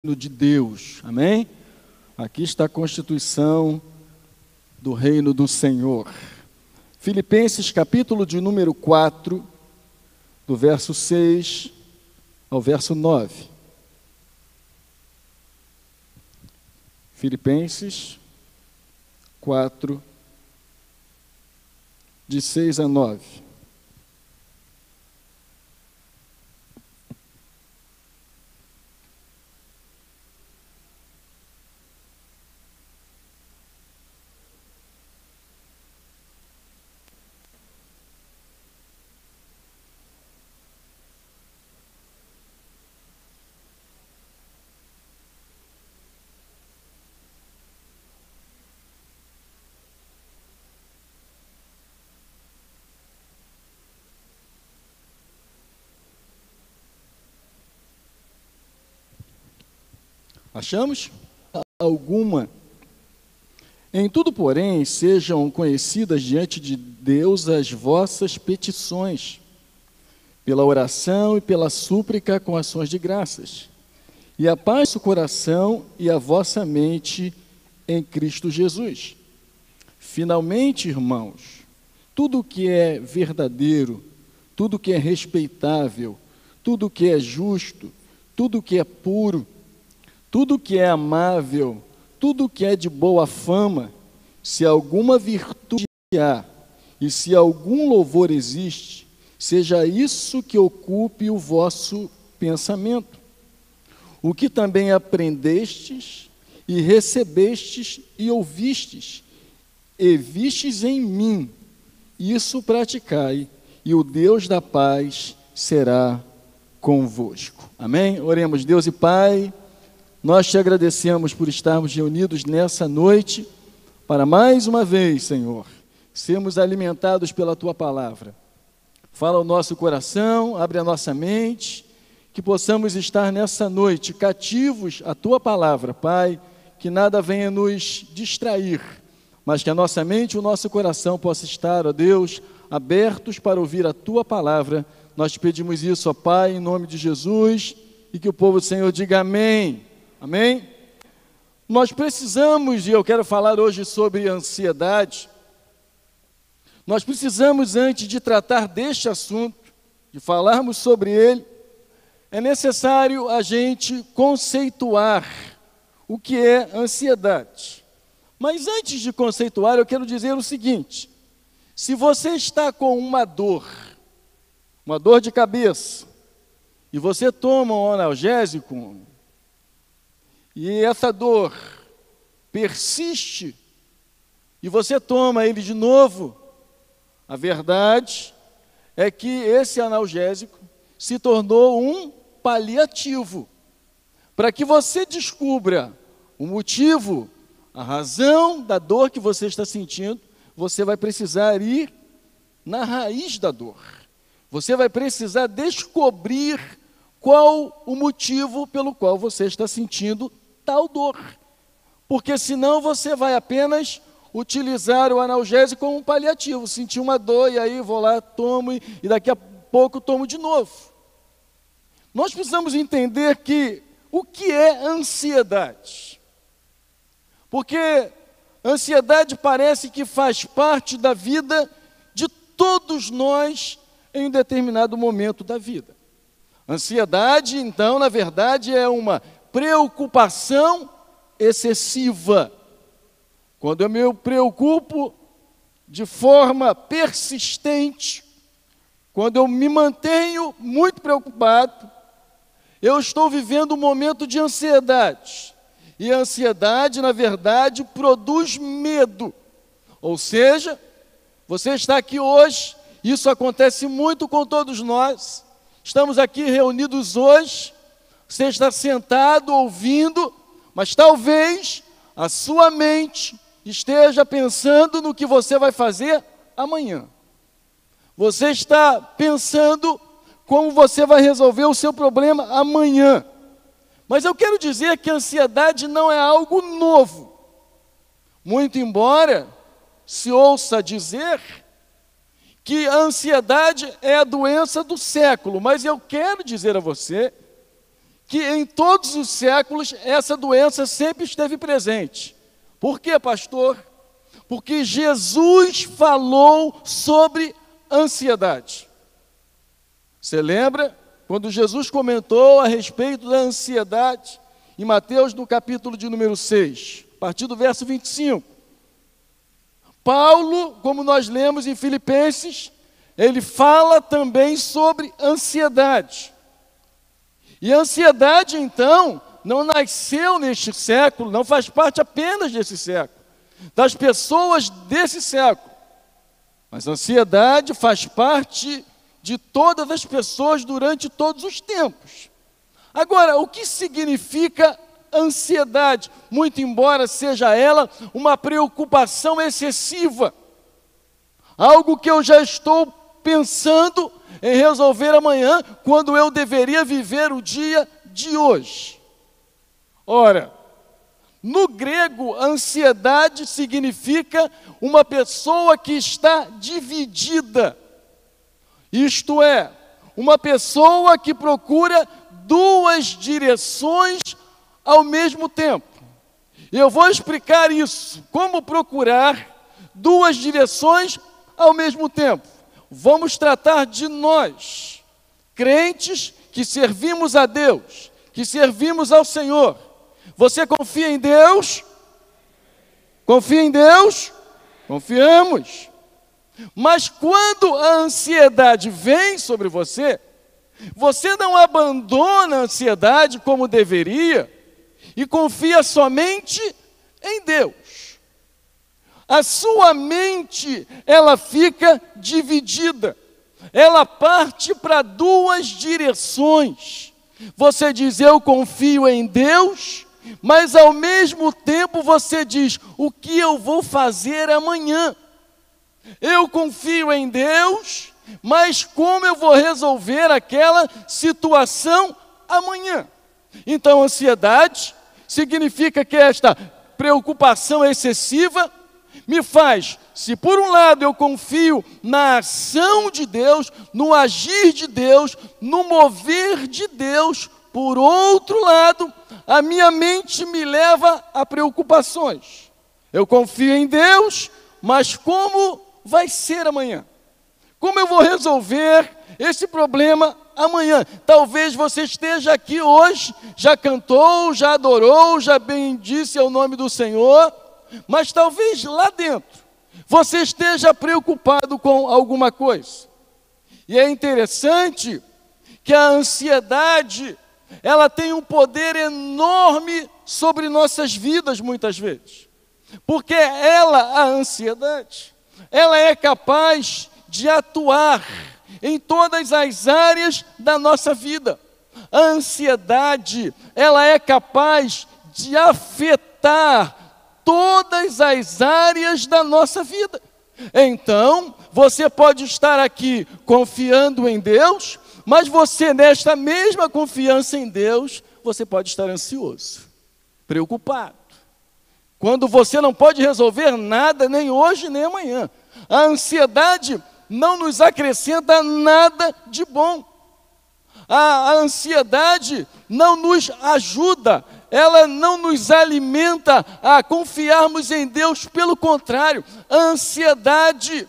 de Deus, amém? Aqui está a constituição do reino do Senhor. Filipenses, capítulo de número 4, do verso 6 ao verso 9. Filipenses 4, de 6 a 9. Achamos? Alguma. Em tudo, porém, sejam conhecidas diante de Deus as vossas petições, pela oração e pela súplica com ações de graças. E a paz do coração e a vossa mente em Cristo Jesus. Finalmente, irmãos, tudo que é verdadeiro, tudo que é respeitável, tudo que é justo, tudo que é puro, tudo que é amável, tudo que é de boa fama, se alguma virtude há e se algum louvor existe, seja isso que ocupe o vosso pensamento. O que também aprendestes e recebestes e ouvistes, e vistes em mim, isso praticai, e o Deus da paz será convosco. Amém? Oremos. Deus e Pai, nós te agradecemos por estarmos reunidos nessa noite, para mais uma vez, Senhor, sermos alimentados pela Tua Palavra. Fala ao nosso coração, abre a nossa mente, que possamos estar nessa noite cativos à Tua Palavra, Pai, que nada venha nos distrair, mas que a nossa mente e o nosso coração possa estar, ó Deus, abertos para ouvir a Tua Palavra. Nós te pedimos isso, ó Pai, em nome de Jesus, e que o povo do Senhor diga amém. Amém? Nós precisamos, e eu quero falar hoje sobre ansiedade, nós precisamos, antes de tratar deste assunto, de falarmos sobre ele, é necessário a gente conceituar o que é ansiedade. Mas antes de conceituar, eu quero dizer o seguinte: se você está com uma dor de cabeça, e você toma um analgésico, e essa dor persiste, e você toma ele de novo, a verdade é que esse analgésico se tornou um paliativo. Para que você descubra o motivo, a razão da dor que você está sentindo, você vai precisar ir na raiz da dor. Você vai precisar descobrir qual o motivo pelo qual você está sentindo tal dor, porque senão você vai apenas utilizar o analgésico como um paliativo. Senti uma dor e aí vou lá, tomo e daqui a pouco tomo de novo. Nós precisamos entender que o que é ansiedade, porque ansiedade parece que faz parte da vida de todos nós em um determinado momento da vida. Ansiedade, então, na verdade, é uma preocupação excessiva. Quando eu me preocupo de forma persistente, quando eu me mantenho muito preocupado, eu estou vivendo um momento de ansiedade. E a ansiedade, na verdade, produz medo. Ou seja, você está aqui hoje, isso acontece muito com todos nós. Estamos aqui reunidos hoje, você está sentado ouvindo, mas talvez a sua mente esteja pensando no que você vai fazer amanhã. Você está pensando como você vai resolver o seu problema amanhã. Mas eu quero dizer que a ansiedade não é algo novo. Muito embora se ouça dizer que a ansiedade é a doença do século, mas eu quero dizer a você que em todos os séculos essa doença sempre esteve presente. Por quê, pastor? Porque Jesus falou sobre ansiedade. Você lembra quando Jesus comentou a respeito da ansiedade em Mateus, no capítulo de número 6, a partir do verso 25. Paulo, como nós lemos em Filipenses, ele fala também sobre ansiedade. E a ansiedade, então, não nasceu neste século, não faz parte apenas desse século, das pessoas desse século. Mas a ansiedade faz parte de todas as pessoas durante todos os tempos. Agora, o que significa ansiedade? Muito embora seja ela uma preocupação excessiva, algo que eu já estou pensando em resolver amanhã, quando eu deveria viver o dia de hoje. Ora, no grego, ansiedade significa uma pessoa que está dividida. Isto é, uma pessoa que procura duas direções ao mesmo tempo. Eu vou explicar isso, como procurar duas direções ao mesmo tempo. Vamos tratar de nós, crentes que servimos a Deus, que servimos ao Senhor. Você confia em Deus? Confia em Deus? Confiamos. Mas quando a ansiedade vem sobre você, você não abandona a ansiedade como deveria e confia somente em Deus. A sua mente, ela fica dividida, ela parte para duas direções. Você diz, eu confio em Deus, mas ao mesmo tempo você diz, o que eu vou fazer amanhã? Eu confio em Deus, mas como eu vou resolver aquela situação amanhã? Então, ansiedade significa que esta preocupação excessiva me faz, se por um lado eu confio na ação de Deus, no agir de Deus, no mover de Deus, por outro lado, a minha mente me leva a preocupações. Eu confio em Deus, mas como vai ser amanhã? Como eu vou resolver esse problema amanhã? Talvez você esteja aqui hoje, já cantou, já adorou, já bendisse o nome do Senhor, mas talvez lá dentro você esteja preocupado com alguma coisa. E é interessante que a ansiedade, ela tem um poder enorme sobre nossas vidas muitas vezes. Porque a ansiedade, ela é capaz de atuar em todas as áreas da nossa vida. A ansiedade, ela é capaz de afetar todas as áreas da nossa vida. Então, você pode estar aqui confiando em Deus, mas você, nesta mesma confiança em Deus, você pode estar ansioso, preocupado. Quando você não pode resolver nada, nem hoje, nem amanhã. A ansiedade não nos acrescenta nada de bom. A ansiedade não nos ajuda, ela não nos alimenta a confiarmos em Deus. Pelo contrário, a ansiedade,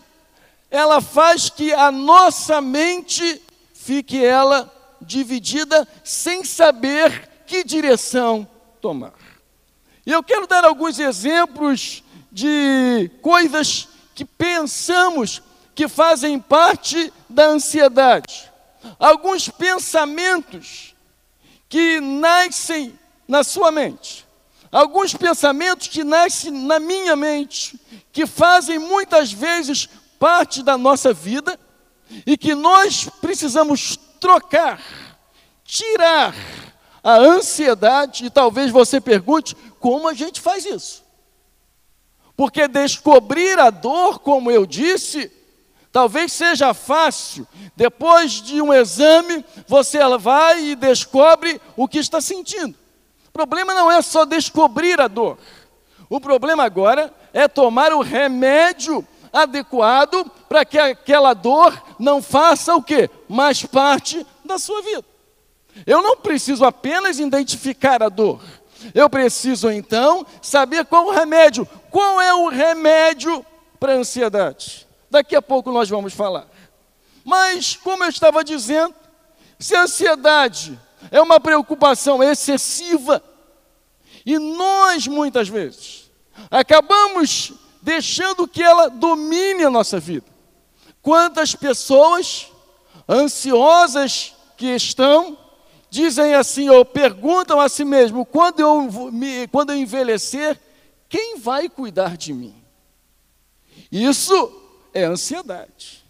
ela faz que a nossa mente fique ela dividida, sem saber que direção tomar. E eu quero dar alguns exemplos de coisas que pensamos que fazem parte da ansiedade. Alguns pensamentos que nascem na sua mente. Alguns pensamentos que nascem na minha mente, que fazem muitas vezes parte da nossa vida e que nós precisamos trocar, tirar a ansiedade. E talvez você pergunte, como a gente faz isso? Porque descobrir a dor, como eu disse, talvez seja fácil. Depois de um exame, você vai e descobre o que está sentindo. O problema não é só descobrir a dor. O problema agora é tomar o remédio adequado para que aquela dor não faça o quê? Mais parte da sua vida. Eu não preciso apenas identificar a dor. Eu preciso, então, saber qual o remédio. Qual é o remédio para a ansiedade? Daqui a pouco nós vamos falar. Mas, como eu estava dizendo, se a ansiedade é uma preocupação excessiva, e nós, muitas vezes, acabamos deixando que ela domine a nossa vida. Quantas pessoas ansiosas que estão, dizem assim, ou perguntam a si mesmo, quando eu envelhecer, quem vai cuidar de mim? Isso é ansiedade.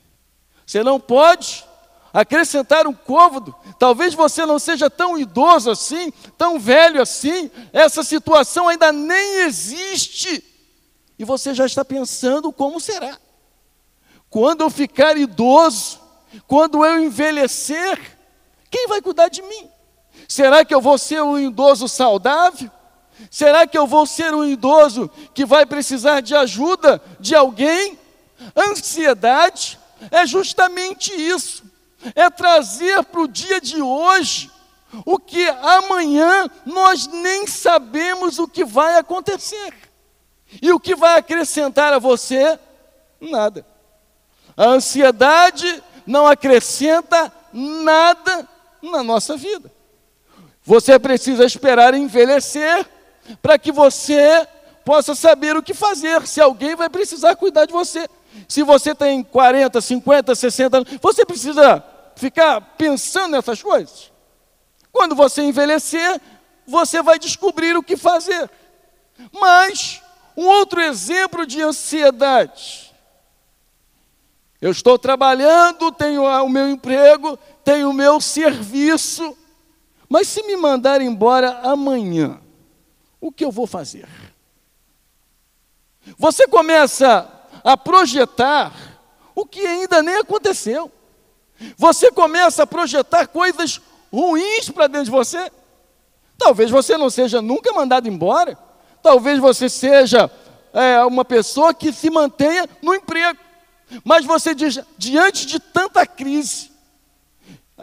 Você não pode acrescentar um côvado. Talvez você não seja tão idoso assim, tão velho assim, essa situação ainda nem existe. E você já está pensando como será. Quando eu ficar idoso, quando eu envelhecer, quem vai cuidar de mim? Será que eu vou ser um idoso saudável? Será que eu vou ser um idoso que vai precisar de ajuda de alguém? Ansiedade é justamente isso. É trazer para o dia de hoje o que amanhã nós nem sabemos o que vai acontecer. E o que vai acrescentar a você? Nada. A ansiedade não acrescenta nada na nossa vida. Você precisa esperar envelhecer para que você possa saber o que fazer, se alguém vai precisar cuidar de você. Se você tem 40, 50, 60 anos, você precisa ficar pensando nessas coisas. Quando você envelhecer, você vai descobrir o que fazer. Mas, um outro exemplo de ansiedade. Eu estou trabalhando, tenho o meu emprego, tenho o meu serviço, mas se me mandar embora amanhã, o que eu vou fazer? Você começa a projetar o que ainda nem aconteceu. Você começa a projetar coisas ruins para dentro de você. Talvez você não seja nunca mandado embora. Talvez você seja uma pessoa que se mantenha no emprego. Mas você diz, diante de tanta crise,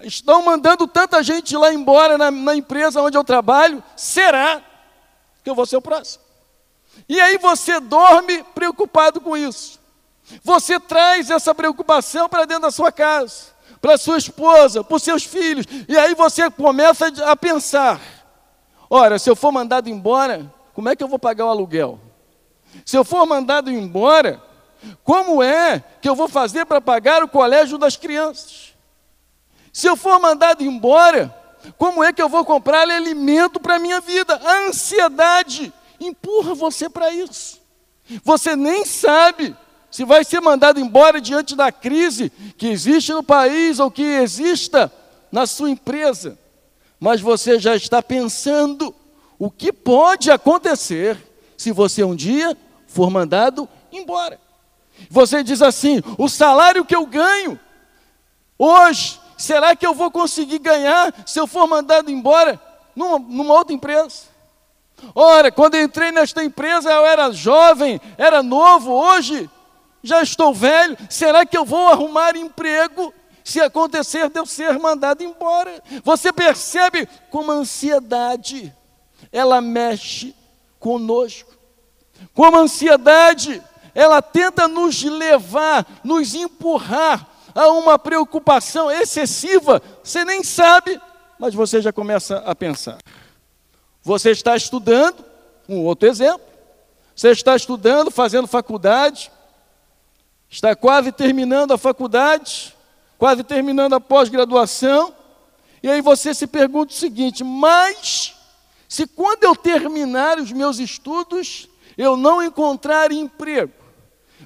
estão mandando tanta gente lá embora na empresa onde eu trabalho, será que eu vou ser o próximo? E aí você dorme preocupado com isso. Você traz essa preocupação para dentro da sua casa, para sua esposa, para os seus filhos. E aí você começa a pensar, ora, se eu for mandado embora, como é que eu vou pagar o aluguel? Se eu for mandado embora, como é que eu vou fazer para pagar o colégio das crianças? Se eu for mandado embora, como é que eu vou comprar alimento para a minha vida? A ansiedade empurra você para isso. Você nem sabe se vai ser mandado embora diante da crise que existe no país ou que exista na sua empresa. Mas você já está pensando o que pode acontecer se você um dia for mandado embora. Você diz assim, o salário que eu ganho hoje, será que eu vou conseguir ganhar se eu for mandado embora numa outra empresa? Ora, quando eu entrei nesta empresa eu era jovem, era novo, hoje já estou velho, será que eu vou arrumar emprego se acontecer de eu ser mandado embora? Você percebe como a ansiedade, ela mexe conosco. Como a ansiedade, ela tenta nos levar, nos empurrar a uma preocupação excessiva. Você nem sabe, mas você já começa a pensar. Você está estudando, um outro exemplo, você está estudando, fazendo faculdade, está quase terminando a faculdade, quase terminando a pós-graduação, e aí você se pergunta o seguinte, mas se quando eu terminar os meus estudos, eu não encontrar emprego,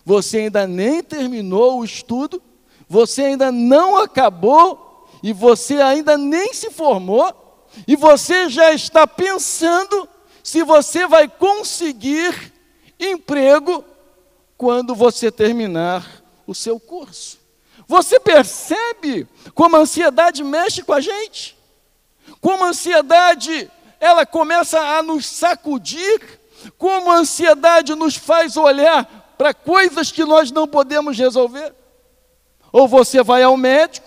você ainda nem terminou o estudo, você ainda não acabou, e você ainda nem se formou, e você já está pensando se você vai conseguir emprego quando você terminar o seu curso. Você percebe como a ansiedade mexe com a gente? Como a ansiedade, ela começa a nos sacudir, como a ansiedade nos faz olhar para coisas que nós não podemos resolver. Ou você vai ao médico,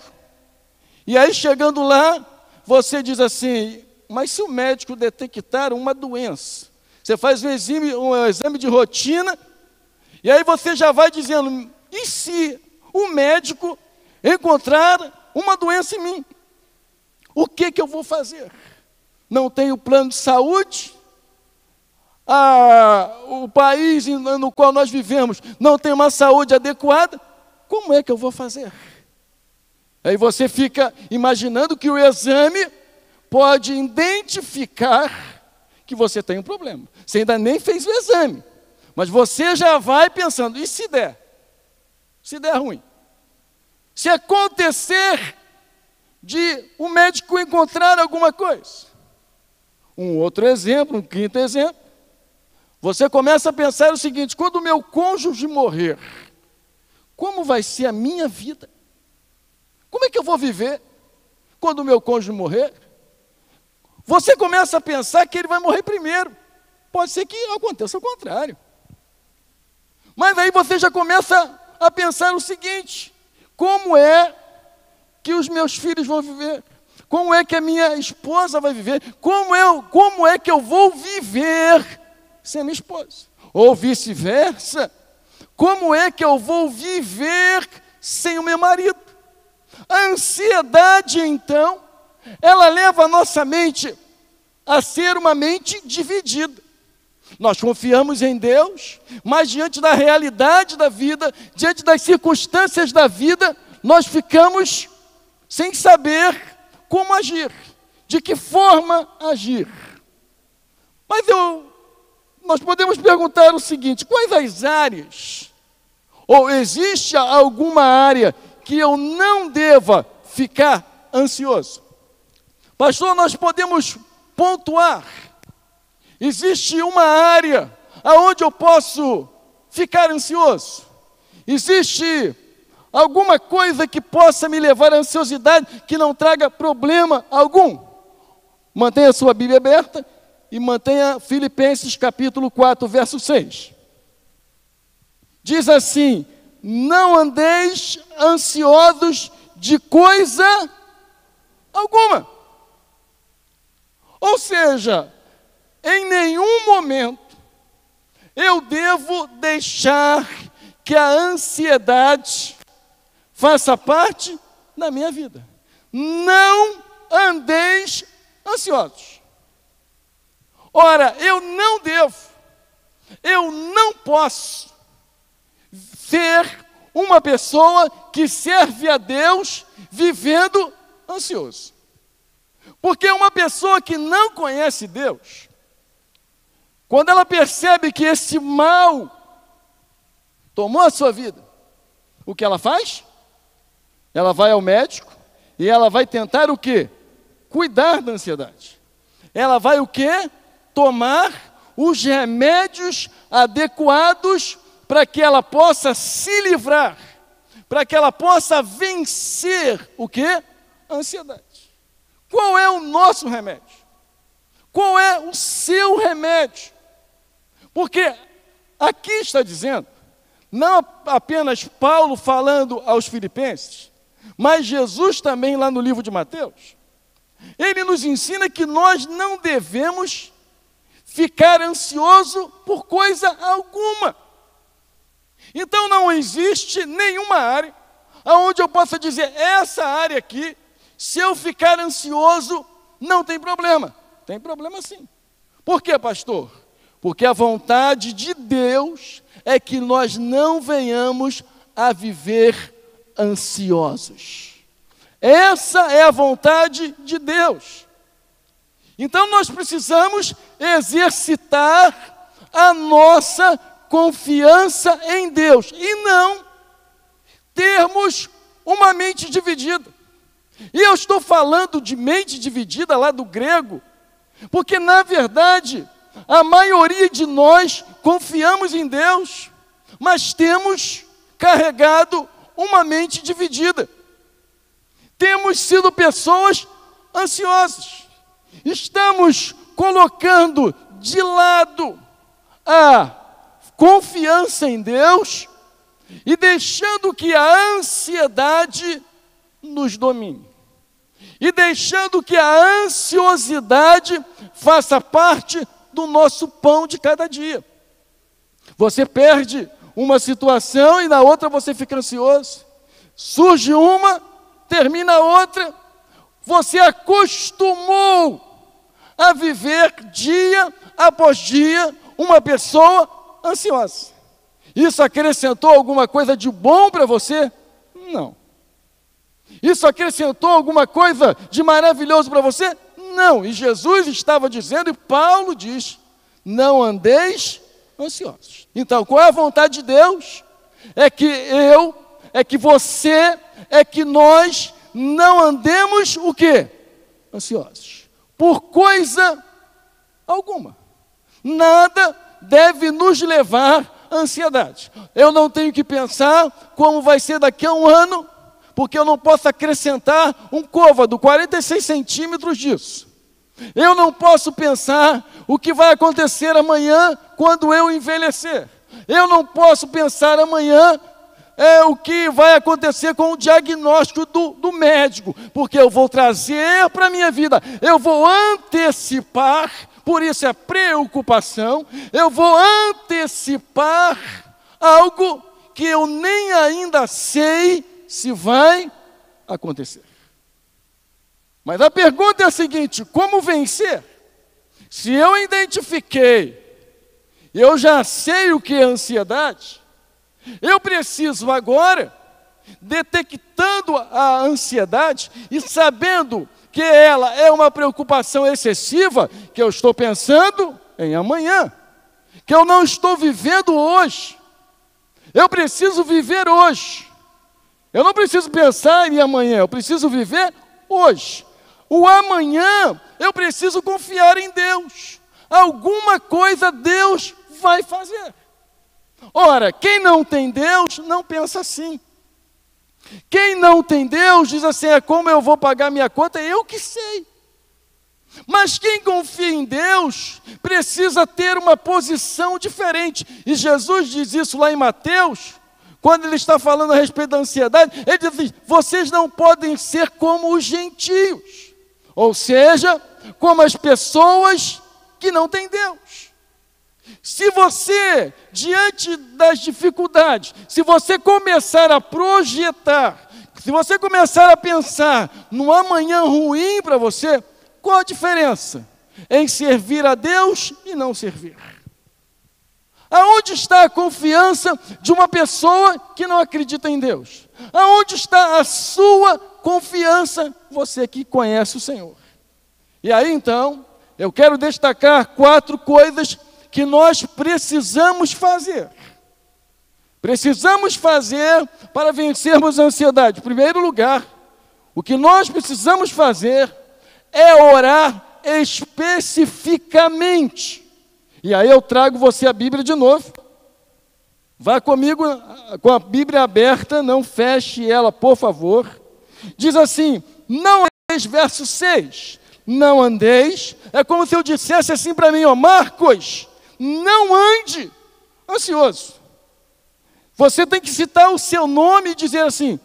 e aí chegando lá, você diz assim, mas se o médico detectar uma doença, você faz um exame de rotina, e aí você já vai dizendo, e se o médico encontrar uma doença em mim? O que eu vou fazer? Não tenho plano de saúde? O país no qual nós vivemos não tem uma saúde adequada? Como é que eu vou fazer? Aí você fica imaginando que o exame pode identificar que você tem um problema. Você ainda nem fez o exame, mas você já vai pensando, e se der? Se der ruim? Se acontecer de o médico encontrar alguma coisa? Um outro exemplo, um quinto exemplo. Você começa a pensar o seguinte, quando o meu cônjuge morrer, como vai ser a minha vida? Como é que eu vou viver quando o meu cônjuge morrer? Você começa a pensar que ele vai morrer primeiro. Pode ser que aconteça o contrário. Mas aí você já começa a pensar o seguinte, como é que os meus filhos vão viver? Como é que a minha esposa vai viver? Como é que eu vou viver sem minha esposa? Ou vice-versa, como é que eu vou viver sem o meu marido? A ansiedade, então, ela leva a nossa mente a ser uma mente dividida. Nós confiamos em Deus, mas diante da realidade da vida, diante das circunstâncias da vida, nós ficamos sem saber como agir, de que forma agir. Mas nós podemos perguntar o seguinte, quais as áreas, ou existe alguma área que eu não deva ficar ansioso? Pastor, nós podemos pontuar, existe uma área aonde eu posso ficar ansioso? Existe alguma coisa que possa me levar à ansiosidade, que não traga problema algum? Mantenha a sua Bíblia aberta e mantenha Filipenses capítulo 4, verso 6. Diz assim, não andeis ansiosos de coisa alguma. Ou seja, em nenhum momento eu devo deixar que a ansiedade faça parte da minha vida. Não andeis ansiosos. Ora, eu não posso ser uma pessoa que serve a Deus vivendo ansioso. Porque uma pessoa que não conhece Deus, quando ela percebe que esse mal tomou a sua vida, o que ela faz? Ela vai ao médico e ela vai tentar o quê? Cuidar da ansiedade. Ela vai o quê? Tomar os remédios adequados para que ela possa se livrar, para que ela possa vencer o quê? A ansiedade. Qual é o nosso remédio? Qual é o seu remédio? Porque aqui está dizendo, não apenas Paulo falando aos filipenses, mas Jesus também lá no livro de Mateus, ele nos ensina que nós não devemos ficar ansioso por coisa alguma. Então não existe nenhuma área onde eu possa dizer, essa área aqui, se eu ficar ansioso, não tem problema. Tem problema sim. Por quê, pastor? Porque a vontade de Deus é que nós não venhamos a viver ansiosos. Essa é a vontade de Deus. Então nós precisamos exercitar a nossa confiança em Deus e não termos uma mente dividida. E eu estou falando de mente dividida lá do grego, porque na verdade a maioria de nós confiamos em Deus, mas temos carregado uma mente dividida. Temos sido pessoas ansiosas. Estamos colocando de lado a confiança em Deus e deixando que a ansiedade nos domine. e deixando que a ansiosidade faça parte do nosso pão de cada dia. Você perde uma situação e na outra você fica ansioso. Surge uma, termina a outra. Você acostumou a viver dia após dia uma pessoa ansiosa. Isso acrescentou alguma coisa de bom para você? Não. Isso acrescentou alguma coisa de maravilhoso para você? Não. E Jesus estava dizendo, e Paulo diz, não andeis ansiosos. Então, qual é a vontade de Deus? É que você, que nós não andemos o quê? Ansiosos. Por coisa alguma. Nada deve nos levar à ansiedade. Eu não tenho que pensar como vai ser daqui a um ano, porque eu não posso acrescentar um côvado, 46 centímetros disso. Eu não posso pensar o que vai acontecer amanhã quando eu envelhecer. Eu não posso pensar amanhã o que vai acontecer com o diagnóstico do médico, porque eu vou trazer para a minha vida, eu vou antecipar, por isso é preocupação, eu vou antecipar algo que eu nem ainda sei se vai acontecer. Mas a pergunta é a seguinte: como vencer? Se eu identifiquei, eu já sei o que é ansiedade, eu preciso agora, detectando a ansiedade e sabendo que ela é uma preocupação excessiva, que eu estou pensando em amanhã, que eu não estou vivendo hoje. Eu preciso viver hoje. Eu não preciso pensar em amanhã, eu preciso viver hoje. O amanhã, eu preciso confiar em Deus. Alguma coisa Deus vai fazer. Ora, quem não tem Deus, não pensa assim. Quem não tem Deus, diz assim, como eu vou pagar minha conta? Eu que sei. Mas quem confia em Deus, precisa ter uma posição diferente. E Jesus diz isso lá em Mateus, quando ele está falando a respeito da ansiedade, ele diz assim, vocês não podem ser como os gentios. Ou seja, como as pessoas que não têm Deus. Se você, diante das dificuldades, se você começar a projetar, se você começar a pensar no amanhã ruim para você, qual a diferença em servir a Deus e não servir? Aonde está a confiança de uma pessoa que não acredita em Deus? Aonde está a sua confiança, você que conhece o Senhor? E aí então, eu quero destacar 4 coisas que nós precisamos fazer. Precisamos fazer para vencermos a ansiedade. Em primeiro lugar, o que nós precisamos fazer é orar especificamente. E aí eu trago você a Bíblia de novo. Vá comigo com a Bíblia aberta, não feche ela, por favor. Diz assim, não andeis, verso 6, não andeis, é como se eu dissesse assim para mim, Marcos, não ande ansioso. Você tem que citar o seu nome e dizer assim,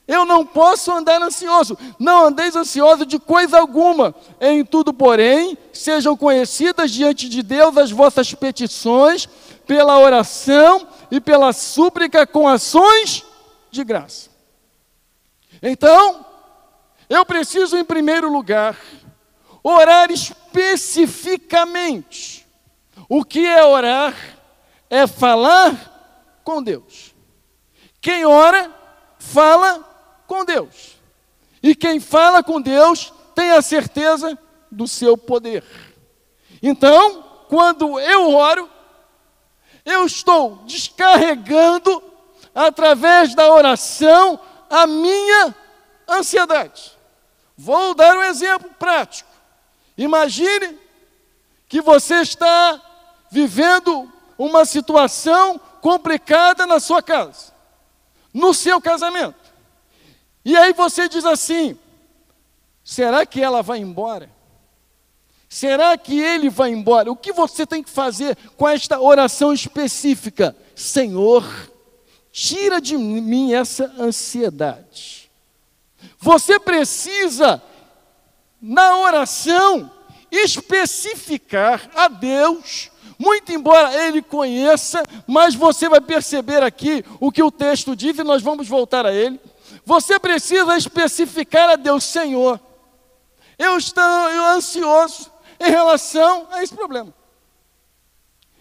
eu não posso andar ansioso. Não andeis ansioso de coisa alguma. Em tudo, porém, sejam conhecidas diante de Deus as vossas petições, pela oração e pela súplica com ações de graça. Então, eu preciso, em primeiro lugar, orar especificamente. O que é orar? É falar com Deus. Quem ora, fala com Deus. E quem fala com Deus, tem a certeza do seu poder. Então, quando eu oro, eu estou descarregando, através da oração, a minha ansiedade. Vou dar um exemplo prático. Imagine que você está vivendo uma situação complicada na sua casa, no seu casamento. E aí você diz assim, será que ela vai embora? Será que ele vai embora? O que você tem que fazer com esta oração específica? Senhor, tira de mim essa ansiedade. Você precisa na oração, especificar a Deus, muito embora Ele conheça, mas você vai perceber aqui o que o texto diz, e nós vamos voltar a ele. Você precisa especificar a Deus: Senhor, eu estou ansioso em relação a esse problema.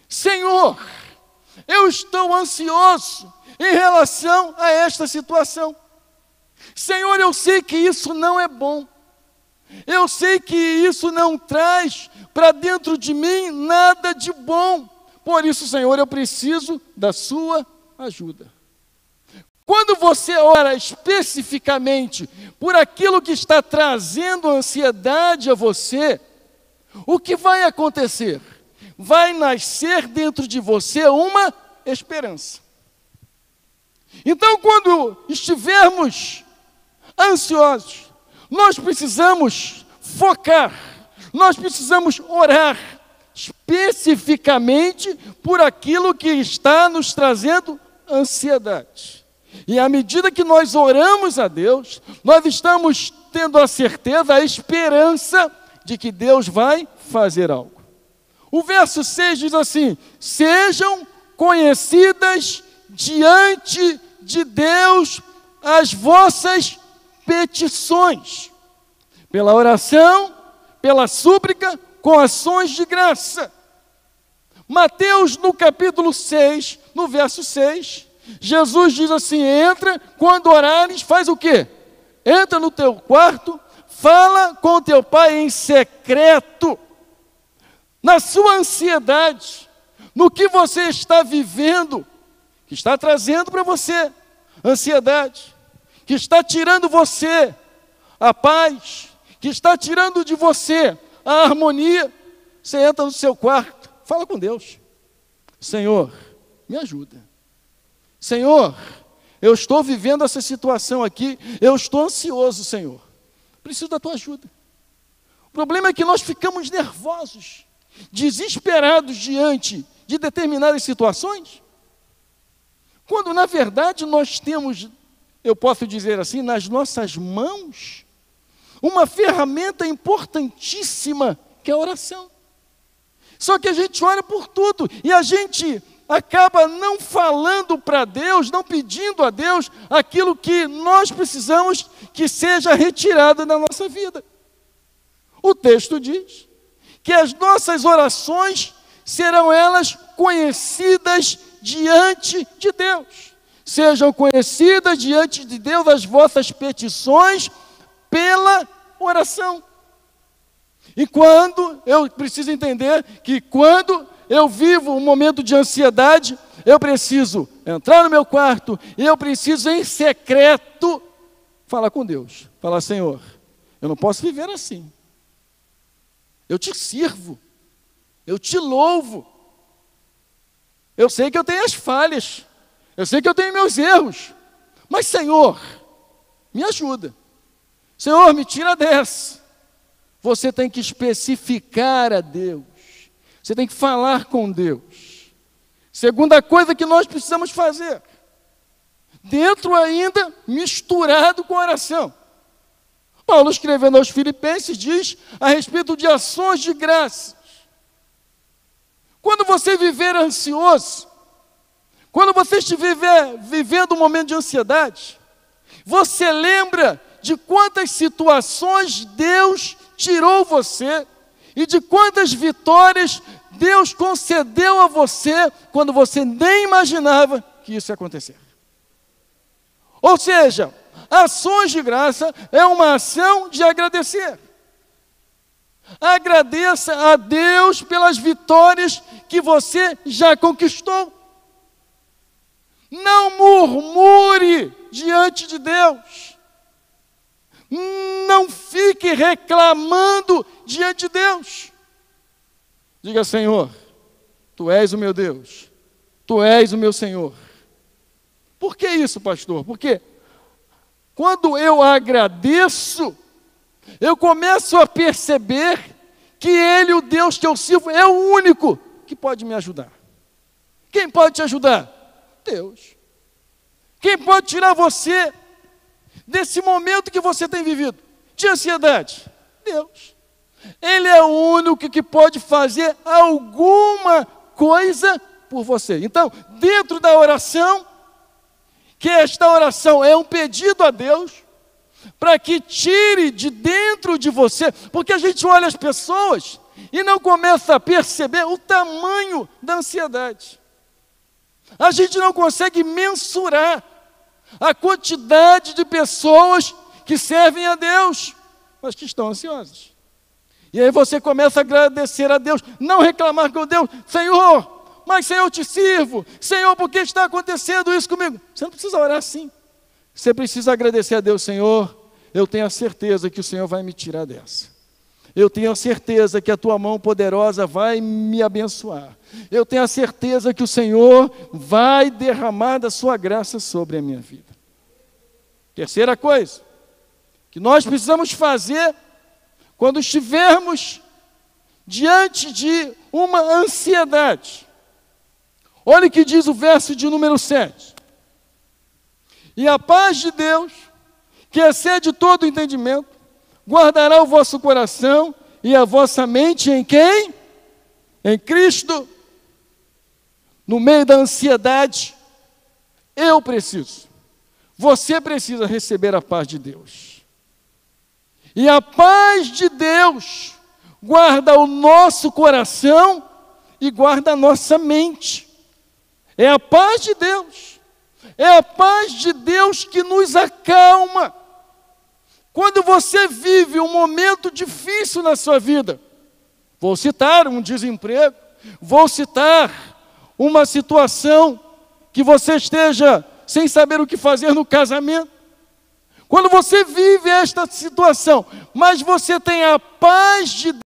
Senhor, eu estou ansioso em relação a esta situação. Senhor, eu sei que isso não é bom. Eu sei que isso não traz para dentro de mim nada de bom. Por isso, Senhor, eu preciso da sua ajuda. Quando você ora especificamente por aquilo que está trazendo ansiedade a você, o que vai acontecer? Vai nascer dentro de você uma esperança. Então, quando estivermos ansiosos, nós precisamos focar, nós precisamos orar especificamente por aquilo que está nos trazendo ansiedade. E à medida que nós oramos a Deus, nós estamos tendo a certeza, a esperança de que Deus vai fazer algo. O verso 6 diz assim: sejam conhecidas diante de Deus as vossas petições, pela oração, pela súplica, com ações de graça. Mateus, no capítulo 6, no verso 6, Jesus diz assim: entra, quando orares, faz o quê? Entra no teu quarto, fala com teu pai em secreto. Na sua ansiedade, no que você está vivendo, que está trazendo para você ansiedade, que está tirando você a paz, que está tirando de você a harmonia, você entra no seu quarto, fala com Deus: Senhor, me ajuda. Senhor, eu estou vivendo essa situação aqui, eu estou ansioso, Senhor, preciso da tua ajuda. O problema é que nós ficamos nervosos, desesperados diante de determinadas situações, quando na verdade nós temos, eu posso dizer assim, nas nossas mãos, uma ferramenta importantíssima, que é a oração. Só que a gente ora por tudo, e a gente acaba não falando para Deus, não pedindo a Deus aquilo que nós precisamos que seja retirado da nossa vida. O texto diz que as nossas orações serão elas conhecidas diante de Deus. Sejam conhecidas diante de Deus as vossas petições pela oração. E quando, eu preciso entender que quando eu vivo um momento de ansiedade, eu preciso entrar no meu quarto e eu preciso em secreto falar com Deus. Falar: Senhor, eu não posso viver assim. Eu te sirvo, eu te louvo. Eu sei que eu tenho as falhas, eu sei que eu tenho meus erros, mas Senhor, me ajuda. Senhor, me tira dessa. Você tem que especificar a Deus. Você tem que falar com Deus. Segunda coisa que nós precisamos fazer, dentro ainda, misturado com a oração. Paulo, escrevendo aos Filipenses, diz a respeito de ações de graças. Quando você viver ansioso, quando você estiver vivendo um momento de ansiedade, você lembra de quantas situações Deus tirou você e de quantas vitórias Deus concedeu a você quando você nem imaginava que isso ia acontecer. Ou seja, ações de graça é uma ação de agradecer. Agradeça a Deus pelas vitórias que você já conquistou. Não murmure diante de Deus. Não fique reclamando diante de Deus. Diga: Senhor, Tu és o meu Deus, Tu és o meu Senhor. Por que isso, pastor? Porque quando eu agradeço, eu começo a perceber que Ele, o Deus que eu sirvo, é o único que pode me ajudar. Quem pode te ajudar? Deus. Quem pode tirar você desse momento que você tem vivido de ansiedade? Deus. Ele é o único que pode fazer alguma coisa por você. Então, dentro da oração, que esta oração é um pedido a Deus, para que tire de dentro de você, porque a gente olha as pessoas e não começa a perceber o tamanho da ansiedade. A gente não consegue mensurar a quantidade de pessoas que servem a Deus, mas que estão ansiosas. E aí você começa a agradecer a Deus, não reclamar com Deus: Senhor, mas Senhor, eu te sirvo. Senhor, por que está acontecendo isso comigo? Você não precisa orar assim. Você precisa agradecer a Deus: Senhor, eu tenho a certeza que o Senhor vai me tirar dessa. Eu tenho a certeza que a tua mão poderosa vai me abençoar. Eu tenho a certeza que o Senhor vai derramar da sua graça sobre a minha vida. Terceira coisa que nós precisamos fazer quando estivermos diante de uma ansiedade. Olha o que diz o verso de número 7. E a paz de Deus, que excede todo o entendimento, guardará o vosso coração e a vossa mente em quem? Em Cristo. No meio da ansiedade, eu preciso, você precisa receber a paz de Deus. E a paz de Deus guarda o nosso coração e guarda a nossa mente. É a paz de Deus. É a paz de Deus que nos acalma. Quando você vive um momento difícil na sua vida, vou citar um desemprego, vou citar uma situação que você esteja sem saber o que fazer no casamento. Quando você vive esta situação, mas você tem a paz de Deus,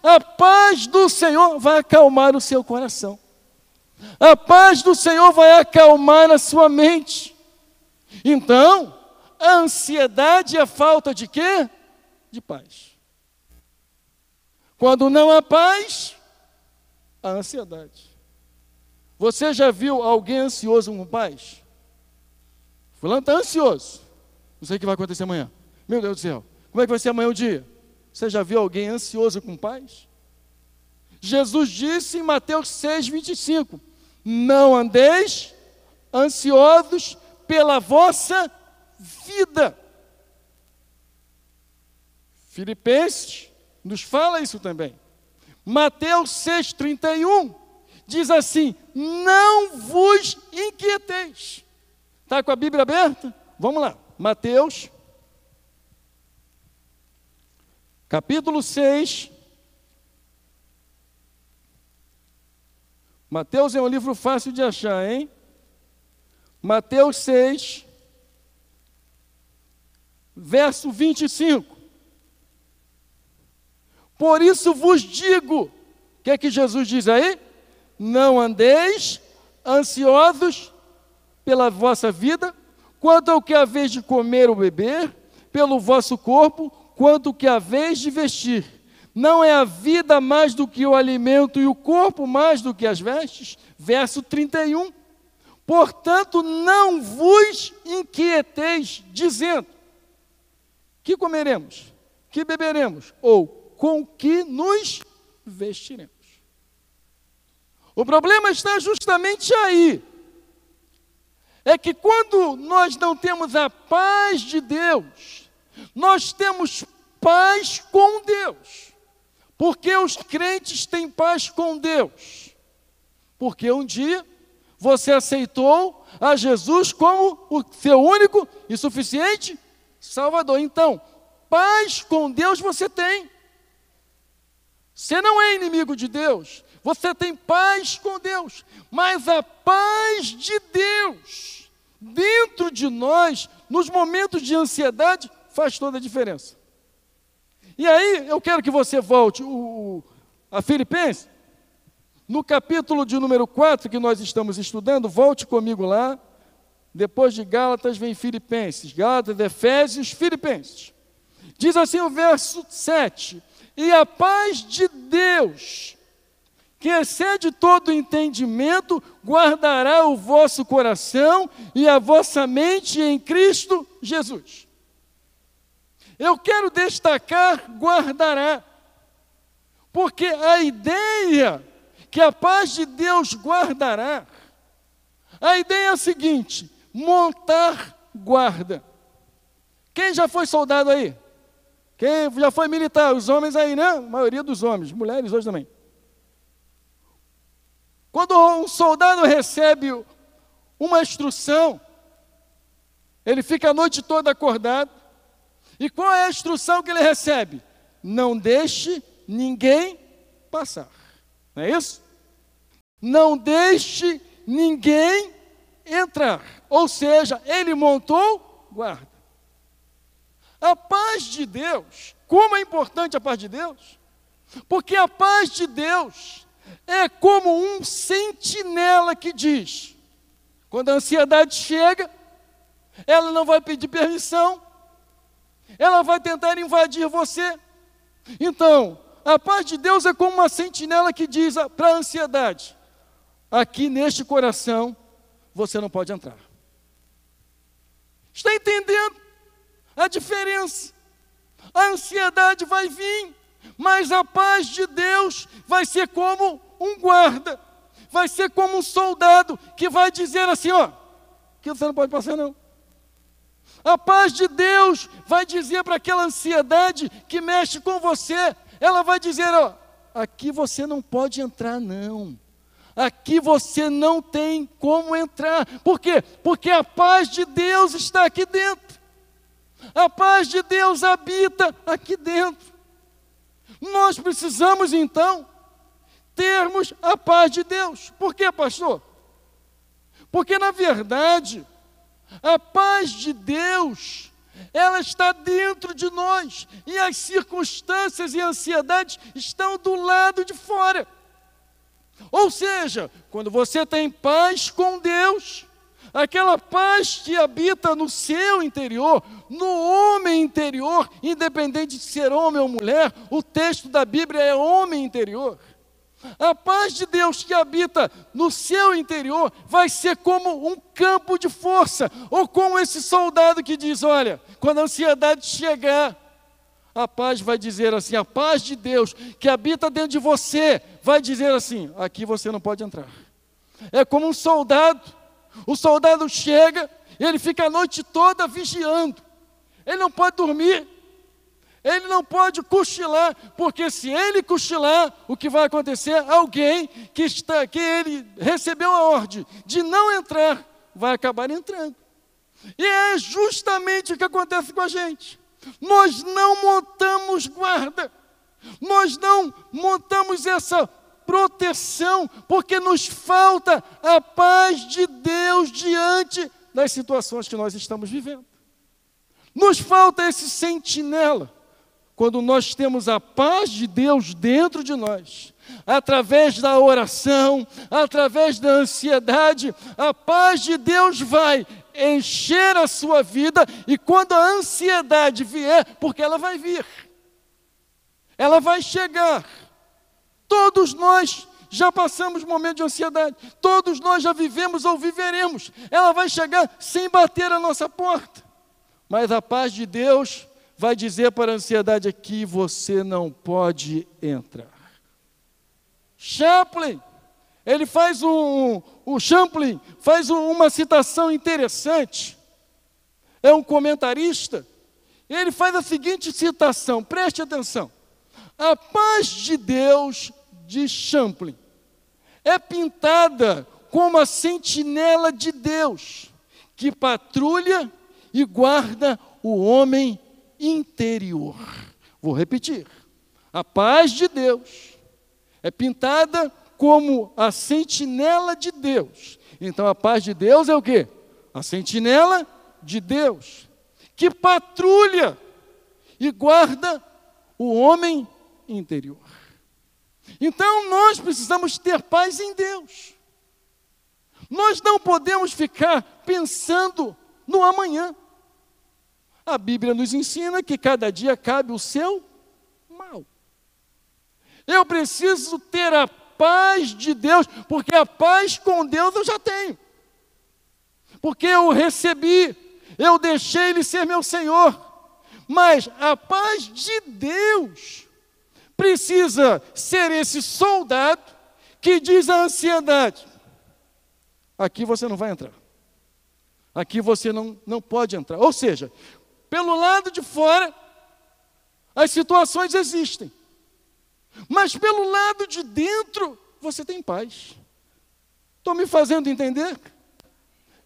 a paz do Senhor vai acalmar o seu coração. A paz do Senhor vai acalmar a sua mente. Então, a ansiedade é a falta de quê? De paz. Quando não há paz, há ansiedade. Você já viu alguém ansioso com paz? Fulano está ansioso. Não sei o que vai acontecer amanhã. Meu Deus do céu, como é que vai ser amanhã o dia? Você já viu alguém ansioso com paz? Jesus disse em Mateus 6:25, não andeis ansiosos pela vossa vida. Filipenses nos fala isso também. Mateus 6:31 diz assim, não vos inquieteis. Está com a Bíblia aberta? Vamos lá. Mateus, capítulo 6. Mateus é um livro fácil de achar, hein? Mateus 6, verso 25. Por isso vos digo, o que é que Jesus diz aí? Não andeis ansiosos pela vossa vida, quanto ao que haveis de comer ou beber, pelo vosso corpo, quanto ao que haveis de vestir. Não é a vida mais do que o alimento e o corpo mais do que as vestes? Verso 31. Portanto, não vos inquieteis, dizendo, que comeremos, que beberemos, ou com que nos vestiremos. O problema está justamente aí. É que quando nós não temos a paz de Deus, nós temos paz com Deus. Porque os crentes têm paz com Deus? Porque um dia você aceitou a Jesus como o seu único e suficiente Salvador. Então, paz com Deus você tem. Você não é inimigo de Deus, você tem paz com Deus. Mas a paz de Deus dentro de nós, nos momentos de ansiedade, faz toda a diferença. E aí, eu quero que você volte a Filipenses, no capítulo de número 4, que nós estamos estudando, volte comigo lá. Depois de Gálatas vem Filipenses. Gálatas, Efésios, Filipenses. Diz assim o verso 7. E a paz de Deus, que excede todo entendimento, guardará o vosso coração e a vossa mente em Cristo Jesus. eu quero destacar guardará. Porque a ideia que a paz de Deus guardará, a ideia é a seguinte: montar guarda. Quem já foi soldado aí? Quem já foi militar? Os homens aí, né? A maioria dos homens, mulheres hoje também. Quando um soldado recebe uma instrução, ele fica a noite toda acordado. E qual é a instrução que ele recebe? Não deixe ninguém passar. Não é isso? Não deixe ninguém entrar. Ou seja, ele montou guarda. A paz de Deus, como é importante a paz de Deus? Porque a paz de Deus é como um sentinela que diz: quando a ansiedade chega, ela não vai pedir permissão, ela vai tentar invadir você. Então, a paz de Deus é como uma sentinela que diz para a ansiedade: aqui neste coração você não pode entrar. Está entendendo a diferença? A ansiedade vai vir, mas a paz de Deus vai ser como um guarda, vai ser como um soldado que vai dizer assim: ó, que você não pode passar não. A paz de Deus vai dizer para aquela ansiedade que mexe com você, ela vai dizer: ó, aqui você não pode entrar não. Aqui você não tem como entrar. Por quê? Porque a paz de Deus está aqui dentro. A paz de Deus habita aqui dentro. Nós precisamos então termos a paz de Deus. Por quê, pastor? Porque na verdade a paz de Deus, ela está dentro de nós, e as circunstâncias e ansiedades estão do lado de fora. Ou seja, quando você tem paz com Deus, aquela paz que habita no seu interior, no homem interior, independente de ser homem ou mulher, o texto da Bíblia é homem interior. A paz de Deus que habita no seu interior vai ser como um campo de força, ou como esse soldado que diz: olha, quando a ansiedade chegar, a paz vai dizer assim, a paz de Deus que habita dentro de você, vai dizer assim: aqui você não pode entrar. É como um soldado, o soldado chega, e ele fica a noite toda vigiando, ele não pode dormir, ele não pode cochilar, porque se ele cochilar, o que vai acontecer? Alguém que ele recebeu a ordem de não entrar, vai acabar entrando. E é justamente o que acontece com a gente. Nós não montamos guarda, nós não montamos essa proteção, porque nos falta a paz de Deus diante das situações que nós estamos vivendo. Nos falta esse sentinela. Quando nós temos a paz de Deus dentro de nós, através da oração, através da ansiedade, a paz de Deus vai encher a sua vida, e quando a ansiedade vier, porque ela vai vir, ela vai chegar. Todos nós já passamos momentos de ansiedade, todos nós já vivemos ou viveremos, ela vai chegar sem bater a nossa porta, mas a paz de Deus vai dizer para a ansiedade: aqui você não pode entrar. Chaplin, ele faz o Champlin faz uma citação interessante, é um comentarista, ele faz a seguinte citação, preste atenção: a paz de Deus, diz Champlin, é pintada como a sentinela de Deus, que patrulha e guarda o homem interior. Vou repetir: a paz de Deus é pintada como a sentinela de Deus. Então a paz de Deus é o quê? A sentinela de Deus, que patrulha e guarda o homem interior. Então nós precisamos ter paz em Deus. Nós não podemos ficar pensando no amanhã. A Bíblia nos ensina que cada dia cabe o seu mal. Eu preciso ter a paz de Deus, porque a paz com Deus eu já tenho. Porque eu recebi, eu deixei Ele ser meu Senhor. Mas a paz de Deus precisa ser esse soldado que diz à ansiedade: aqui você não vai entrar. Aqui você não pode entrar. Ou seja, pelo lado de fora, as situações existem. Mas pelo lado de dentro, você tem paz. Estou me fazendo entender?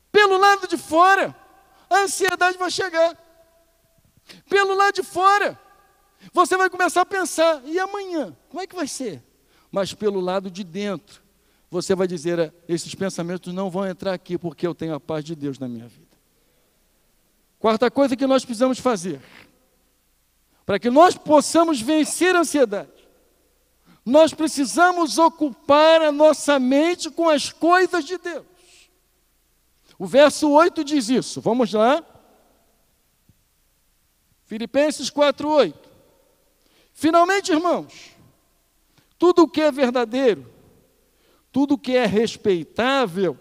Pelo lado de fora, a ansiedade vai chegar. Pelo lado de fora, você vai começar a pensar: e amanhã? Como é que vai ser? Mas pelo lado de dentro, você vai dizer: esses pensamentos não vão entrar aqui, porque eu tenho a paz de Deus na minha vida. Quarta coisa que nós precisamos fazer, para que nós possamos vencer a ansiedade, nós precisamos ocupar a nossa mente com as coisas de Deus. O verso 8 diz isso. Vamos lá. Filipenses 4:8. Finalmente, irmãos, tudo o que é verdadeiro, tudo o que é respeitável,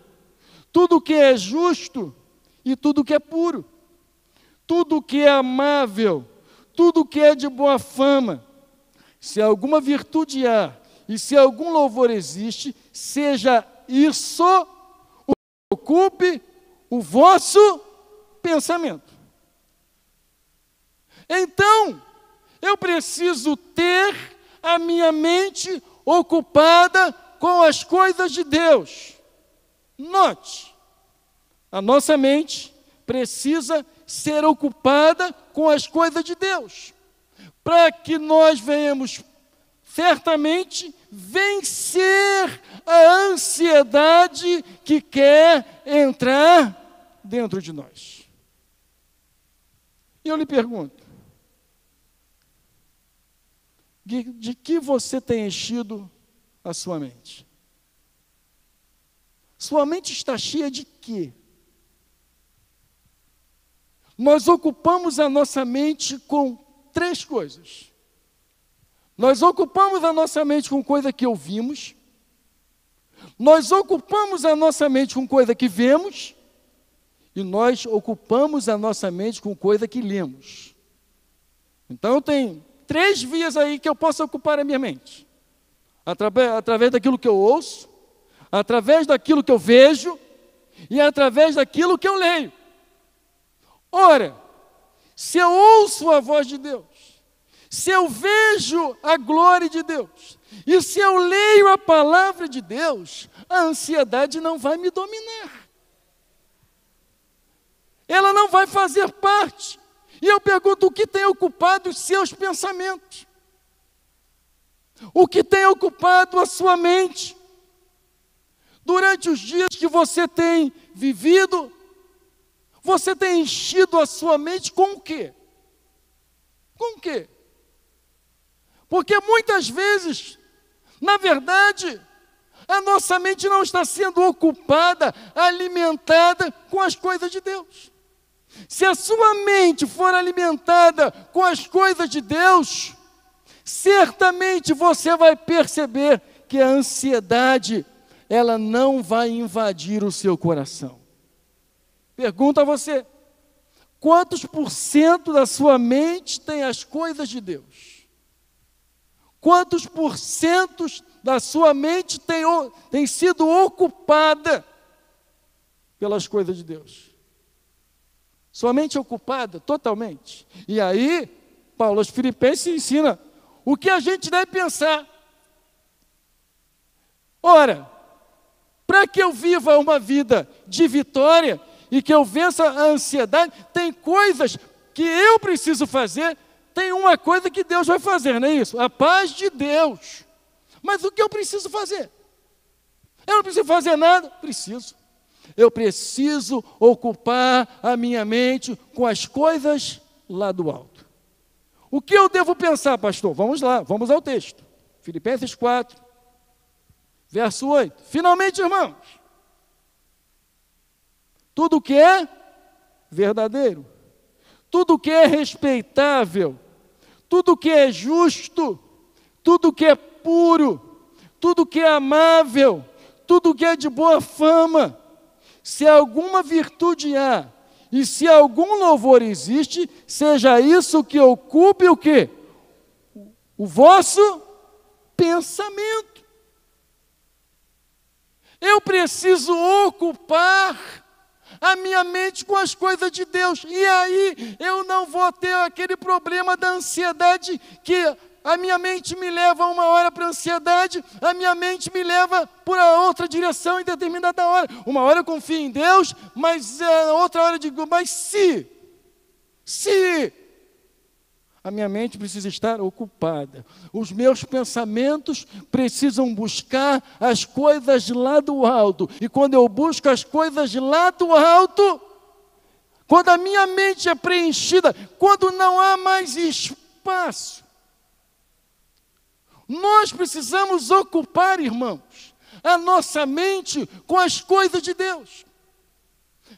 tudo o que é justo e tudo o que é puro, tudo o que é amável, tudo o que é de boa fama, se alguma virtude há e se algum louvor existe, seja isso o que ocupe o vosso pensamento. Então, eu preciso ter a minha mente ocupada com as coisas de Deus. Note, a nossa mente precisa ser ocupada com as coisas de Deus, para que nós venhamos certamente vencer a ansiedade que quer entrar dentro de nós. E eu lhe pergunto: de que você tem enchido a sua mente? Sua mente está cheia de quê? Nós ocupamos a nossa mente com 3 coisas. Nós ocupamos a nossa mente com coisa que ouvimos, nós ocupamos a nossa mente com coisa que vemos, e nós ocupamos a nossa mente com coisa que lemos. Então tem 3 vias aí que eu posso ocupar a minha mente. Através daquilo que eu ouço, através daquilo que eu vejo e através daquilo que eu leio. Ora, se eu ouço a voz de Deus, se eu vejo a glória de Deus, e se eu leio a palavra de Deus, a ansiedade não vai me dominar. Ela não vai fazer parte. E eu pergunto: o que tem ocupado os seus pensamentos? O que tem ocupado a sua mente? Durante os dias que você tem vivido, você tem enchido a sua mente com o quê? Com o quê? Porque muitas vezes, na verdade, a nossa mente não está sendo ocupada, alimentada com as coisas de Deus. Se a sua mente for alimentada com as coisas de Deus, certamente você vai perceber que a ansiedade, ela não vai invadir o seu coração. Pergunto a você: quantos % da sua mente tem as coisas de Deus? Quantos % da sua mente tem sido ocupada pelas coisas de Deus? Sua mente é ocupada totalmente. E aí, Paulo aos Filipenses ensina o que a gente deve pensar. Ora, para que eu viva uma vida de vitória e que eu vença a ansiedade, tem coisas que eu preciso fazer, tem uma coisa que Deus vai fazer, não é isso? A paz de Deus. Mas o que eu preciso fazer? Eu não preciso fazer nada? Preciso. Eu preciso ocupar a minha mente com as coisas lá do alto. O que eu devo pensar, pastor? Vamos lá, vamos ao texto. Filipenses 4, verso 8. Finalmente, irmãos, tudo que é verdadeiro, tudo que é respeitável, tudo que é justo, tudo que é puro, tudo que é amável, tudo que é de boa fama, se alguma virtude há E se algum louvor existe, seja isso que ocupe o quê? O vosso pensamento. Eu preciso ocupar a minha mente com as coisas de Deus. E aí eu não vou ter aquele problema da ansiedade que a minha mente me leva uma hora para a ansiedade, a minha mente me leva por outra direção em determinada hora. Uma hora eu confio em Deus, mas outra hora eu digo, mas se a minha mente precisa estar ocupada. Os meus pensamentos precisam buscar as coisas lá do alto. E quando eu busco as coisas lá do alto, quando a minha mente é preenchida, quando não há mais espaço, nós precisamos ocupar, irmãos, a nossa mente com as coisas de Deus.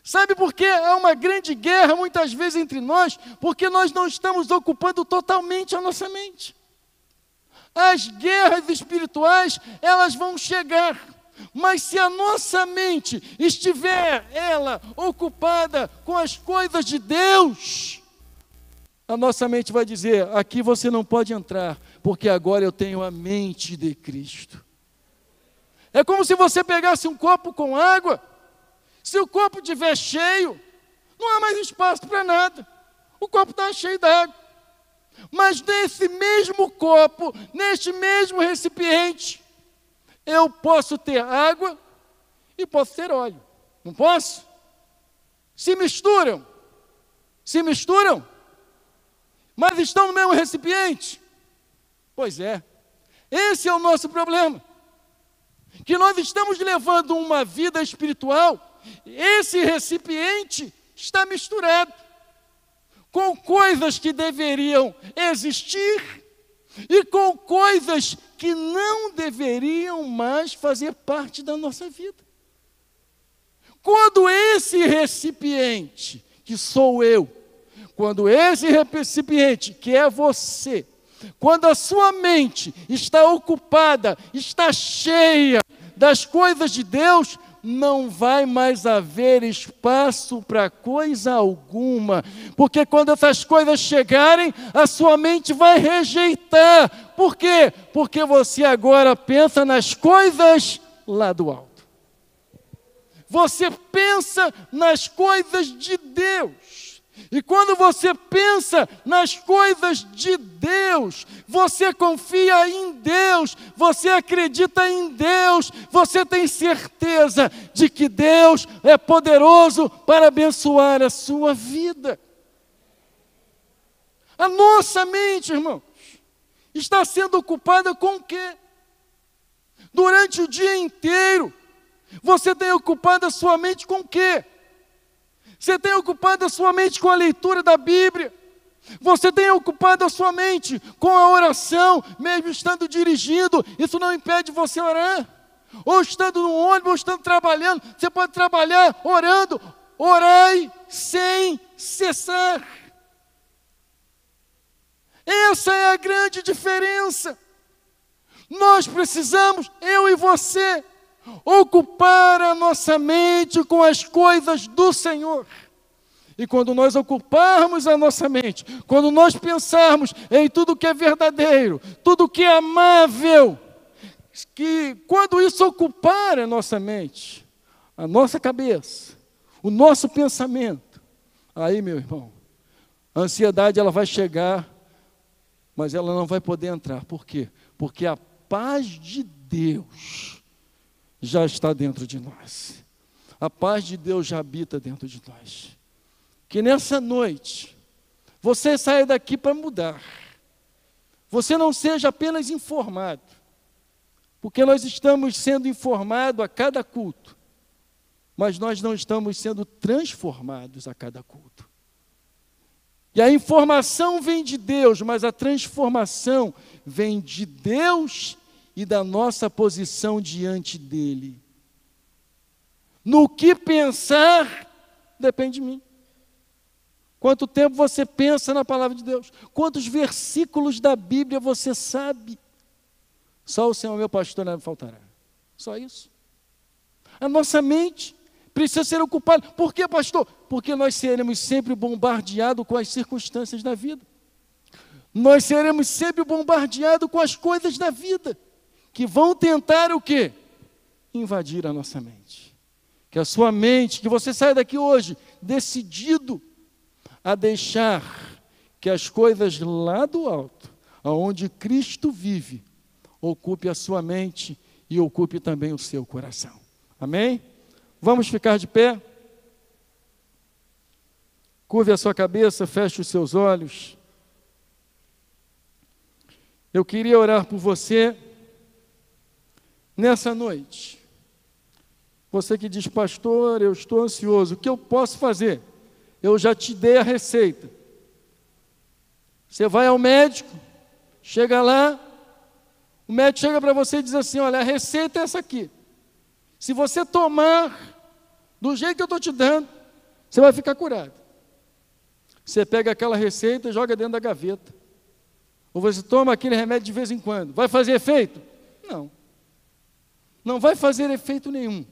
Sabe por que há uma grande guerra muitas vezes entre nós? Porque nós não estamos ocupando totalmente a nossa mente. As guerras espirituais, elas vão chegar. Mas se a nossa mente estiver, ela, ocupada com as coisas de Deus, a nossa mente vai dizer, aqui você não pode entrar, porque agora eu tenho a mente de Cristo. É como se você pegasse um copo com água. Se o copo estiver cheio, não há mais espaço para nada. O copo está cheio d'água. Mas nesse mesmo copo, neste mesmo recipiente, eu posso ter água e posso ter óleo. Não posso? Se misturam. Se misturam. Mas estão no mesmo recipiente. Pois é. Esse é o nosso problema. Que nós estamos levando uma vida espiritual. Esse recipiente está misturado com coisas que deveriam existir e com coisas que não deveriam mais fazer parte da nossa vida. Quando esse recipiente, que sou eu, quando esse recipiente, que é você, quando a sua mente está ocupada, está cheia das coisas de Deus, não vai mais haver espaço para coisa alguma, porque quando essas coisas chegarem, a sua mente vai rejeitar. Por quê? Porque você agora pensa nas coisas lá do alto. Você pensa nas coisas de Deus. E quando você pensa nas coisas de Deus, você confia em Deus, você acredita em Deus, você tem certeza de que Deus é poderoso para abençoar a sua vida. A nossa mente, irmãos, está sendo ocupada com o quê? Durante o dia inteiro, você tem ocupado a sua mente com o quê? Você tem ocupado a sua mente com a leitura da Bíblia. Você tem ocupado a sua mente com a oração, mesmo estando dirigindo. Isso não impede você orar. Ou estando no ônibus, ou estando trabalhando. Você pode trabalhar orando. Orai sem cessar. Essa é a grande diferença. Nós precisamos, eu e você, ocupar a nossa mente com as coisas do Senhor. E quando nós ocuparmos a nossa mente, quando nós pensarmos em tudo que é verdadeiro, tudo que é amável, que quando isso ocupar a nossa mente, a nossa cabeça, o nosso pensamento, aí, meu irmão, a ansiedade ela vai chegar, mas ela não vai poder entrar. Por quê? Porque a paz de Deus já está dentro de nós. A paz de Deus já habita dentro de nós. Que nessa noite, você saia daqui para mudar. Você não seja apenas informado, porque nós estamos sendo informados a cada culto, mas nós não estamos sendo transformados a cada culto. E a informação vem de Deus, mas a transformação vem de Deus e da nossa posição diante dele. No que pensar, depende de mim. Quanto tempo você pensa na palavra de Deus? Quantos versículos da Bíblia você sabe? Só o Senhor meu pastor não me faltará. Só isso. A nossa mente Precisa ser ocupado. Por quê, pastor? Porque nós seremos sempre bombardeados com as circunstâncias da vida. Nós seremos sempre bombardeados com as coisas da vida, que vão tentar o quê? Invadir a nossa mente. Que a sua mente, que você saia daqui hoje decidido a deixar que as coisas lá do alto, aonde Cristo vive, ocupe a sua mente e ocupe também o seu coração. Amém? Vamos ficar de pé? Curve a sua cabeça, feche os seus olhos. Eu queria orar por você nessa noite. Você que diz, pastor, eu estou ansioso, o que eu posso fazer? Eu já te dei a receita. Você vai ao médico, chega lá, o médico chega para você e diz assim, olha, a receita é essa aqui. Se você tomar do jeito que eu estou te dando, você vai ficar curado. Você pega aquela receita e joga dentro da gaveta. Ou você toma aquele remédio de vez em quando. Vai fazer efeito? Não. Não vai fazer efeito nenhum.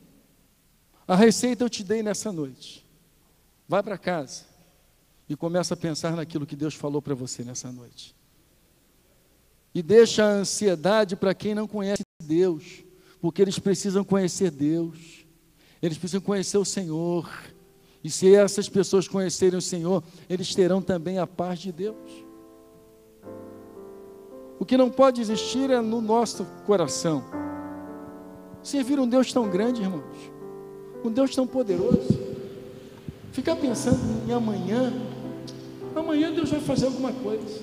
A receita eu te dei nessa noite. Vai para casa e começa a pensar naquilo que Deus falou para você nessa noite. E deixa a ansiedade para quem não conhece Deus, porque eles precisam conhecer Deus. Eles precisam conhecer o Senhor. E se essas pessoas conhecerem o Senhor, eles terão também a paz de Deus. O que não pode existir é no nosso coração servir um Deus tão grande, irmãos, um Deus tão poderoso. Ficar pensando em amanhã. Amanhã Deus vai fazer alguma coisa.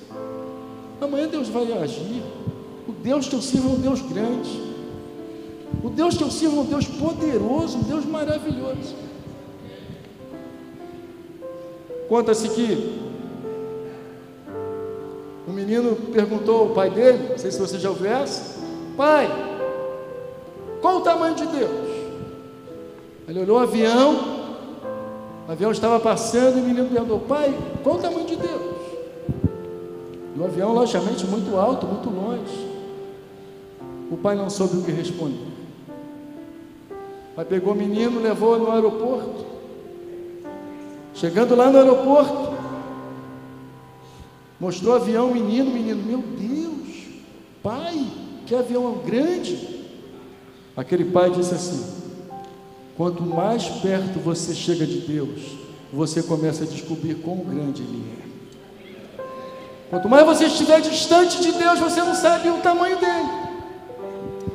Amanhã Deus vai agir. O Deus que eu sirvo é um Deus grande. O Deus que eu sirvo é um Deus poderoso, um Deus maravilhoso. Conta-se que um menino perguntou ao pai dele, não sei se você já ouviu essa, pai, qual o tamanho de Deus? Ele olhou o avião estava passando e o menino perguntou, pai, qual o tamanho de Deus? E o avião, logicamente, muito alto, muito longe. O pai não soube o que responder. O pai pegou o menino, levou no aeroporto. Chegando lá no aeroporto, mostrou o avião, o menino, meu Deus, pai, que avião grande. Aquele pai disse assim, quanto mais perto você chega de Deus, você começa a descobrir quão grande Ele é. Quanto mais você estiver distante de Deus, você não sabe o tamanho dele.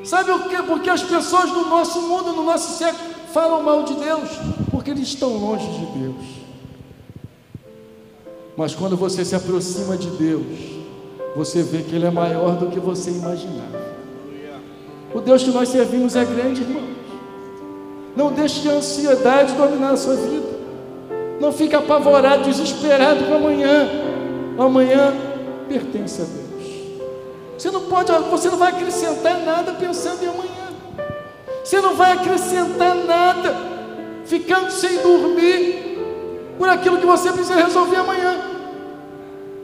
Sabe o quê? Porque as pessoas do nosso mundo, no nosso século, falam mal de Deus, porque eles estão longe de Deus. Mas quando você se aproxima de Deus, você vê que Ele é maior do que você imaginava. O Deus que nós servimos é grande, irmãos. Não deixe a ansiedade dominar a sua vida. Não fique apavorado, desesperado com amanhã. Amanhã pertence a Deus. Você não vai acrescentar nada pensando em amanhã. Você não vai acrescentar nada ficando sem dormir por aquilo que você precisa resolver amanhã.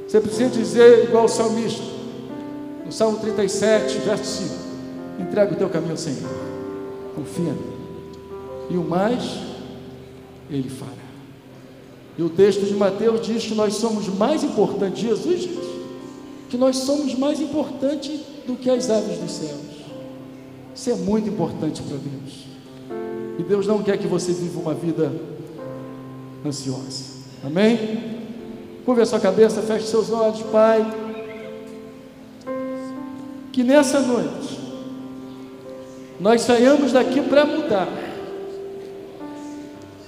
Você precisa dizer igual o salmista, no Salmo 37, verso 5, entrega o teu caminho ao Senhor, confia nele, e o mais Ele fará. E o texto de Mateus diz que nós somos mais importantes, Jesus diz que nós somos mais importantes do que as aves dos céus. Isso é muito importante para Deus. E Deus não quer que você viva uma vida ansiosa. Amém? Curve a sua cabeça, feche seus olhos, Pai. Que nessa noite nós saiamos daqui para mudar.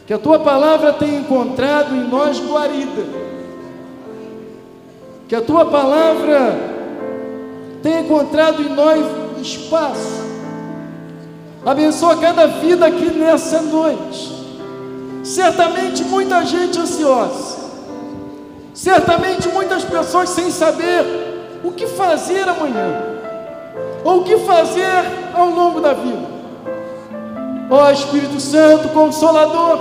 Que a Tua palavra tenha encontrado em nós guarida. Que a Tua palavra tenha encontrado em nós espaço. Abençoa cada vida aqui nessa noite. Certamente muita gente ansiosa. Certamente muitas pessoas sem saber o que fazer amanhã. Ou o que fazer ao longo da vida. Ó Espírito Santo, Consolador,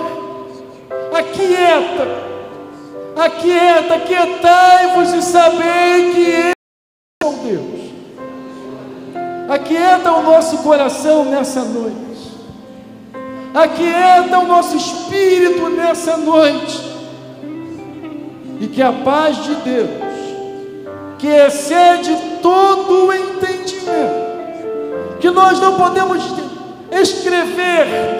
aquietai-vos e sabei que Ele é o Deus. Aquieta o nosso coração nessa noite. Aquieta o nosso espírito nessa noite, e que a paz de Deus, que excede todo o entendimento, que nós não podemos descrever,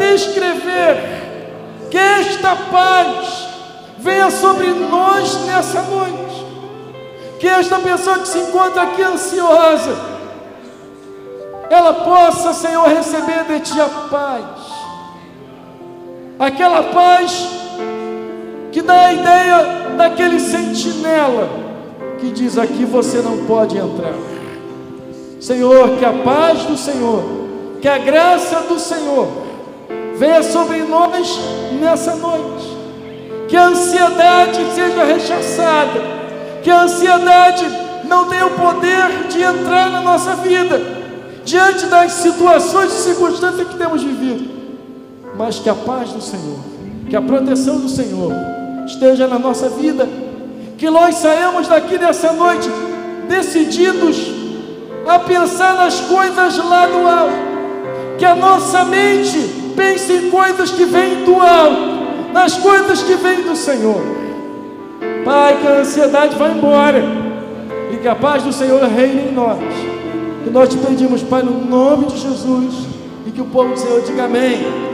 que esta paz venha sobre nós nessa noite, que esta pessoa que se encontra aqui ansiosa, ela possa, Senhor, receber de Ti a paz, aquela paz que dá a ideia daquele sentinela que diz: aqui você não pode entrar. Senhor, que a paz do Senhor, que a graça do Senhor venha sobre nós nessa noite, que a ansiedade seja rechaçada, que a ansiedade não tenha o poder de entrar na nossa vida, diante das situações e circunstâncias que temos vivido, mas que a paz do Senhor, que a proteção do Senhor esteja na nossa vida, que nós saímos daqui nessa noite decididos a pensar nas coisas lá do alto, que a nossa mente pense em coisas que vêm do alto, nas coisas que vêm do Senhor. Pai, que a ansiedade vá embora e que a paz do Senhor reine em nós, que nós te pedimos, Pai, no nome de Jesus, e que o povo do Senhor diga amém.